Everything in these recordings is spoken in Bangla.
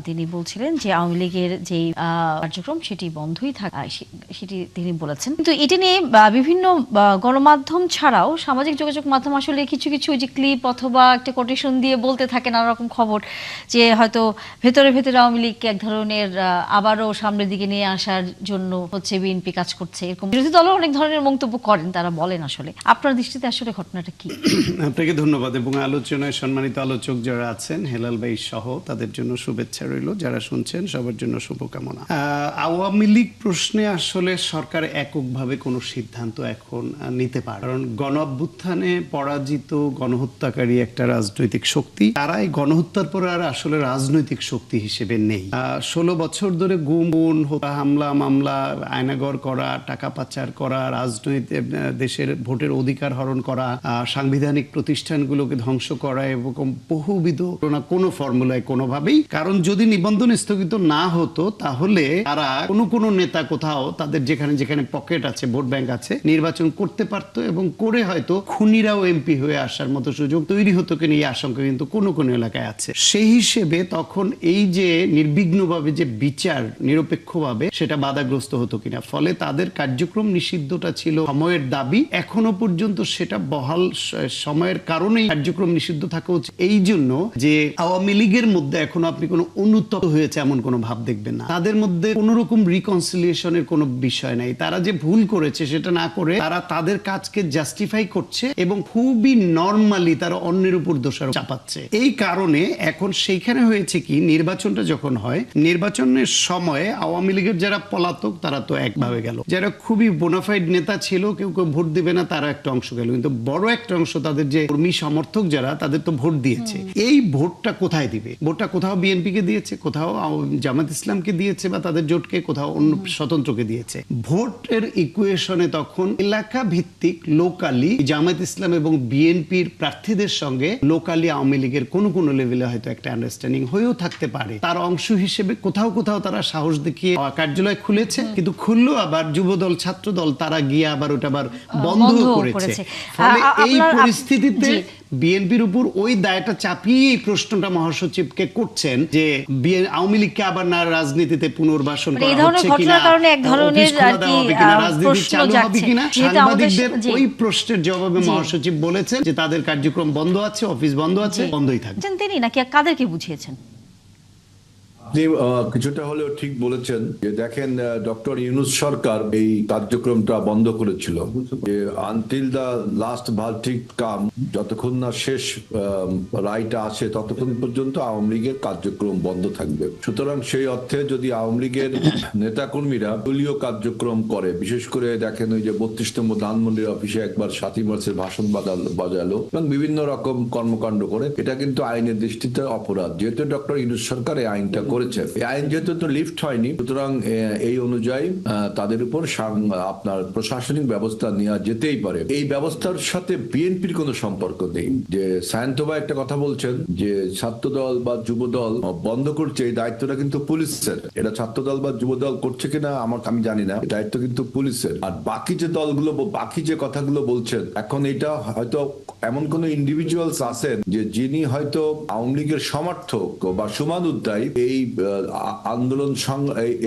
তিনি বলছিলেন যে আওয়ামী লীগের যে কার্যক্রম সেটি বন্ধই থাকে, সেটি তিনি বলেছেন। কিন্তু এটা নিয়ে বিভিন্ন গণমাধ্যম ছাড়াও সামাজিক যোগাযোগ মাধ্যম আসলে কিছু কিছু যে ক্লিপ অথবা একটা কোটেশন দিয়ে বলতে থাকে নানা রকম খবর, যে হয়তো ভেতরে ভেতরে আওয়ামী লীগকে এক ধরনের আবারও সামনের দিকে নিয়ে আসার জন্য হচ্ছে বিএনপি কাজ করছে, এরকম বিরোধী দলও অনেক ধরনের মন্তব্য করেন। তারা বলেন আসলে আপনার দৃষ্টিতে আসলে ঘটনাটা কি? আপনাকে ধন্যবাদ এবং আলোচনায় সম্মানিত আলোচক যারা আছেন হেলাল ভাই সহ তাদের জন্য শুভেচ্ছা রইল, যারা শুনছেন সবার জন্য শুভকামনা। আওয়ামী লীগ প্রশ্নে আসলে সরকার এককভাবে কোনো সিদ্ধান্ত এখন নিতে পারে, কারণ গণ অভ্যুত্থানে পরাজিত গণহত্যাকারী একটা রাজনৈতিক শক্তি, তারাই গণহত্যার পর আর আসলে রাজনৈতিক শক্তি হিসেবে নেই। 16 বছর ধরে গুম হামলা মামলা, আয়নাগর করা, টাকা পাচার করা, রাজনৈতিক দেশের ভোটের অধিকার হরণ করা, সাংবিধানিক প্রতিষ্ঠানগুলোকে ধ্বংস করা এবং বহুবিধ কোনো ফর্মুলায় কোনোভাবেই, কারণ যদি নিবন্ধন স্থগিত না হতো তাহলে তারা কোনো নেতা কোথাও তাদের যেখানে যেখানে পকেট আছে, ভোট ব্যাংক আছে, নির্বাচন করতে পারতো এবং করে হয়তো খুনিরাও এমপি হয়ে আসার মতো সুযোগ তৈরি হতো কিনা এই আশঙ্কা কিন্তু কোনো এলাকায় আছে। সেই হিসেবে তখন এই যে নির্বিঘ্নভাবে যে বিচার নিরপেক্ষভাবে সেটা বাধাগ্রস্ত হতো কিনা, ফলে তাদের কার্যক্রম নিষিদ্ধটা ছিল সময়ের দাবি, এখনো পর্যন্ত সেটা বহাল সময়ের কারণেই কার্যক্রম নিষিদ্ধ থাকা উচিত। এই জন্য যে আওয়ামী লীগের মধ্যে এখনো আপনি কোনো অনুতপ্ত হয়েছে এমন কোনো ভাব দেখবেন না, তাদের মধ্যে কোনো রকম রিকনসিলিয়েশনের কোনো বিষয় নাই। তারা যে ভুল করেছে সেটা না করে তারা তাদের কাজকে জাস্টিফাই করছে এবং খুবই নরমালি তারা অন্যের উপর দোষারোপ চাপাচ্ছে। এই কারণে এখন সেইখানে হয়েছে কি, নির্বাচনটা যখন হয়, নির্বাচনের সময়ে আওয়ামী লীগের যারা পলাতক তারা তো একভাবে গেল, যারা খুবই বোনাফাইড নেতা ছিল কেউ কেউ ভোট দিবে না তারা একটা অংশ গেল, কিন্তু বড় একটা অংশ তাদের যে কর্মী সমর্থক যারা তাদের তো ভোট দিয়েছে। এই ভোটটা কোথায় দিবে? ভোটটা কোথাও বিএনপি কে দিয়েছে, কোথাও জামাত ইসলামকে দিয়েছে বা তাদের জোটকে, কোথাও অন্য স্বতন্ত্রকে দিয়েছে। ভোটের ইকুয়েশনে তখন এলাকা ভিত্তিক লোকালি জামাত ইসলাম এবং বিএনপির প্রার্থীদের সঙ্গে লোকালি আওয়ামী লীগের কোনো লেভেলে হয়তো একটা আন্ডারস্ট্যান্ডিং হয়েও থাকতে পারে। তার অংশ হিসেবে কোথাও কোথাও তারা সাহস দেখিয়ে কার্যালয় খুলেছে, কিন্তু খুললো আবার যুবদল ছাত্রদল তারা গিয়ে আবার ওটা আবার বন্ধ করেছে। ফলে এই পরিস্থিতিতে বিএনপির উপর ওই দায়টা চাপিয়ে এই প্রশ্নটা মহাসচিবকে করছেন যে আওয়ামী লীগকে আবার না রাজনীতিতে পুনর্বাসন করা হচ্ছে কিনা, রাজনীতি চালু হবে কিনা। সাংবাদিকদের ওই প্রশ্নের জবাবে মহাসচিব বলেছেন যে তাদের কার্যক্রম বন্ধ আছে, অফিস বন্ধ আছে, বন্ধই থাকবে। তিনি নাকি কাদেরকে বুঝিয়েছেন? আপনি কিছুটা হলেও ঠিক বলেছেন যে দেখেন, ডক্টর ইউনূস সরকার এই কার্যক্রমটা বন্ধ করেছিল যে আনটিল দ্য লাস্ট ভার্ডিক্ট কাম, যতক্ষণ না শেষ রায়টা আসে ততক্ষণ পর্যন্ত আওয়ামী লীগের কার্যক্রম বন্ধ থাকবে। সুতরাং সেই অর্থে যদি আওয়ামী লীগের নেতাকর্মীরা দলীয় কার্যক্রম করে, বিশেষ করে দেখেন ওই যে 32 নম্বর ধানমন্ডির অফিসে একবার 7ই মার্চের ভাষণ বাজালো এবং বিভিন্ন রকম কর্মকাণ্ড করে, এটা কিন্তু আইনের দৃষ্টিতে অপরাধ। যেহেতু ডক্টর ইউনূস সরকার এই আইনটা করেছে, এই আইন যেহেতু তো লিফট হয়নি, সুতরাং এই অনুযায়ী তাদের উপর আপনার প্রশাসনিক ব্যবস্থা নেওয়া যেতেই পারে। এই ব্যবস্থার সাথে বিএনপির কোনো সম্পর্ক নেই। যে সায়ন্তবা একটা কথা বলছেন যে ছাত্রদল বা যুবদল বন্ধ করছে, এই দায়িত্বটা কিন্তু পুলিশের। এটা ছাত্রদল বা যুবদল করছে কিনা আমি জানি না, দায়িত্ব কিন্তু পুলিশের। আর বাকি যে দলগুলো, বাকি যে কথাগুলো বলছেন, এখন এটা হয়তো এমন কোন ইন্ডিভিজুয়ালস আছেন যে যিনি হয়তো আওয়ামী লীগের সমর্থক বা সমানুদ্দায়ী, এই আন্দোলন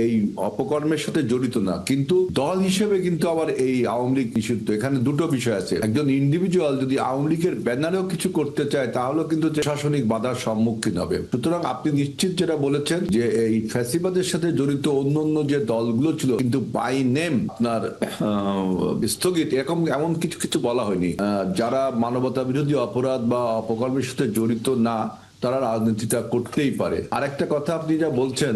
এই অপকর্মের সাথে জড়িত না, কিন্তু দল হিসেবে কিন্তু আবার এই আওয়ামী লীগ নিষিদ্ধ। এখানে দুটো বিষয় আছে। একজন ইন্ডিভিজুয়াল যদি আওয়ামী লীগের ব্যানারেও কিছু করতে চায় তাহলে কিন্তু প্রশাসনিক বাধার সম্মুখীন হবে। সুতরাং আপনি নিশ্চিত যেটা বলেছেন যে এই ফ্যাসিবাদের সাথে জড়িত অন্য যে দলগুলো ছিল কিন্তু বাই নেম আপনার স্থগিত, এমন কিছু বলা হয়নি। যারা মানবতা বিরোধী অপরাধ বা অপকর্মের সাথে জড়িত না, তারা রাজনীতিটা করতেই পারে। আর একটা কথা আপনি যা বলছেন